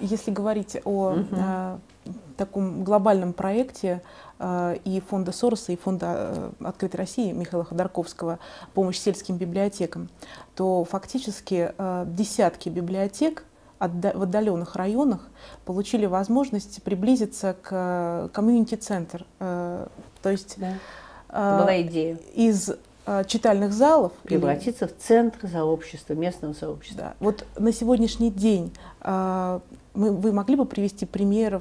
Если говорить о таком глобальном проекте и фонда Сороса, и фонда «Открытой России» Михаила Ходорковского «Помощь сельским библиотекам», то фактически десятки библиотек в отдаленных районах получили возможность приблизиться к комьюнити-центр. То есть была идея из читальных залов превратиться в центр сообщества, местного сообщества. Да. Вот на сегодняшний день вы могли бы привести примеры,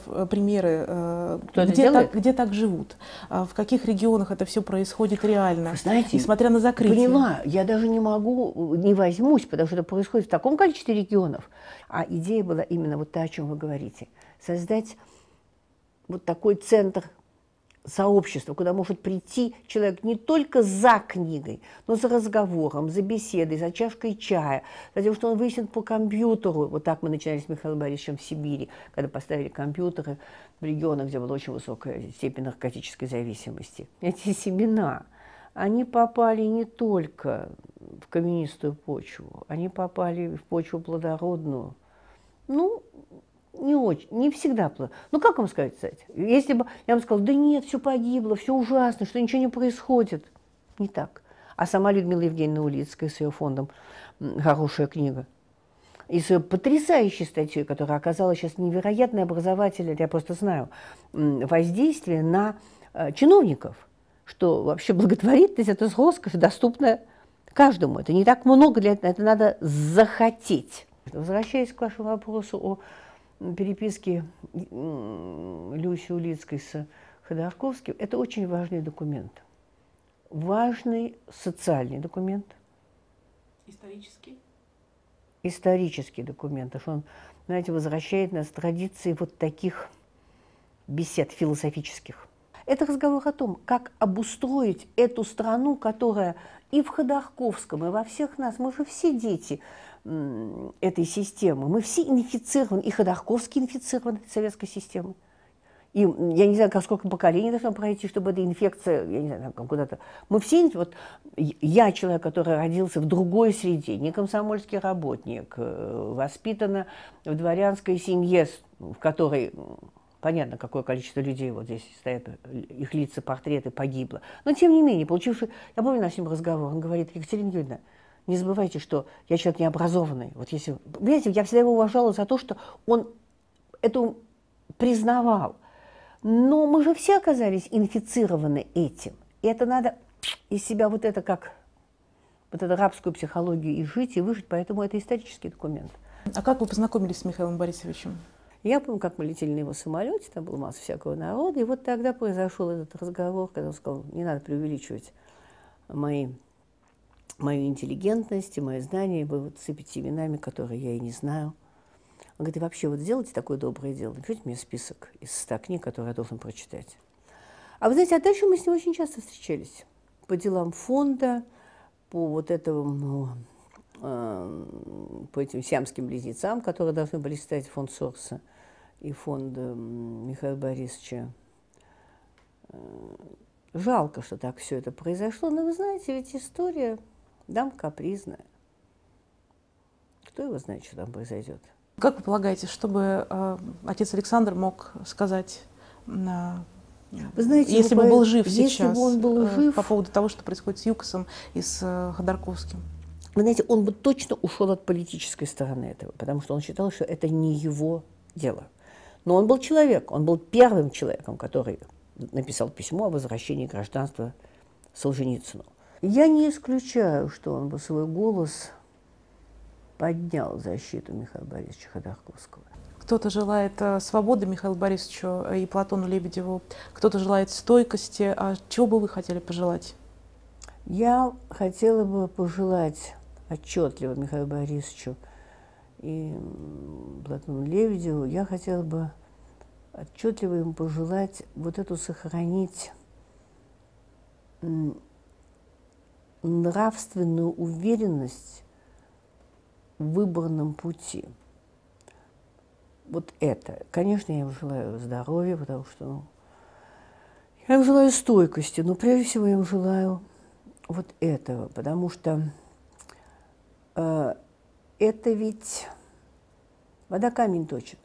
где так живут, в каких регионах это все происходит реально, Вы знаете, несмотря на закрытие? Поняла, я даже не возьмусь, потому что это происходит в таком количестве регионов. А идея была именно вот та, о чем вы говорите. Создать вот такой центр сообщества, куда может прийти человек не только за книгой, но за разговором, за беседой, за чашкой чая, за тем, что он выяснит по компьютеру. Вот так мы начинали с Михаилом Борисовичем в Сибири, когда поставили компьютеры в регионах, где была очень высокая степень наркотической зависимости. Эти семена, они попали не только в каменистую почву, они попали в почву плодородную. Ну, не очень, не всегда. Ну, как вам сказать, кстати? Если бы я вам сказала, да нет, все погибло, все ужасно, что ничего не происходит. Не так. А сама Людмила Евгеньевна Улицкая с ее фондом «Хорошая книга» и с ее потрясающей статьей, которая оказала сейчас невероятное образовательное, я просто знаю, воздействие на чиновников, что вообще благотворительность – это роскошь, доступная каждому. Это не так много, для этого это надо захотеть. Возвращаясь к вашему вопросу о переписки Люси Улицкой с Ходорковским, это очень важный документ. Важный социальный документ. Исторический? Исторический документ. Потому что он, знаете, возвращает нас к традиции вот таких бесед философических. Это разговор о том, как обустроить эту страну, которая и в Ходорковском, и во всех нас, мы же все дети этой системы. Мы все инфицированы, и Ходорковский инфицирован этой советской системой. И я не знаю, сколько поколений должно пройти, чтобы эта инфекция, я не знаю, куда-то. Мы все, вот я человек, который родился в другой среде, не комсомольский работник, воспитана в дворянской семье, в которой понятно, какое количество людей вот здесь стоят, их лица, портреты погибло. Но тем не менее, получивший, я помню наш с ним разговор, он говорит: Екатерина Юрьевна, не забывайте, что я человек необразованный. Вот если, понимаете, я всегда его уважала за то, что он это признавал. Но мы же все оказались инфицированы этим. И это надо из себя вот это как вот эту рабскую психологию и жить, и выжить, поэтому это исторический документ. А как вы познакомились с Михаилом Борисовичем? Я помню, как мы летели на его самолете, там была масса всякого народа, и вот тогда произошел этот разговор, когда он сказал: не надо преувеличивать мою интеллигентность и мои знания, вы вот сыпите именами, которые я и не знаю. Он говорит: и вообще вот сделайте такое доброе дело, напишите мне список из 100 книг, которые я должен прочитать. А вы знаете, а дальше мы с ним очень часто встречались по делам фонда, по вот этому, по этим сиамским близнецам, которые должны были стать фонд Сороса и фонд Михаила Борисовича. Жалко, что так все это произошло, но вы знаете, ведь история дама капризная. Кто его знает, что там произойдет? Как вы полагаете, чтобы отец Александр мог сказать, вы знаете, если бы он был жив если сейчас, бы он был жив, по поводу того, что происходит с ЮКОСом и с Ходорковским? Вы знаете, он бы точно ушел от политической стороны этого, потому что он считал, что это не его дело. Но он был человек, он был первым человеком, который написал письмо о возвращении гражданства Солженицыну. Я не исключаю, что он бы свой голос поднял в защиту Михаила Борисовича Ходорковского. Кто-то желает свободы Михаилу Борисовичу и Платону Лебедеву, кто-то желает стойкости. А чего бы вы хотели пожелать? Я хотела бы пожелать отчетливо Михаилу Борисовичу и Платону Лебедеву, я хотела бы отчетливо им пожелать вот эту сохранить нравственную уверенность в выбранном пути. Вот это. Конечно, я им желаю здоровья, потому что я им желаю стойкости, но прежде всего я им желаю вот этого, потому что это ведь вода камень точит.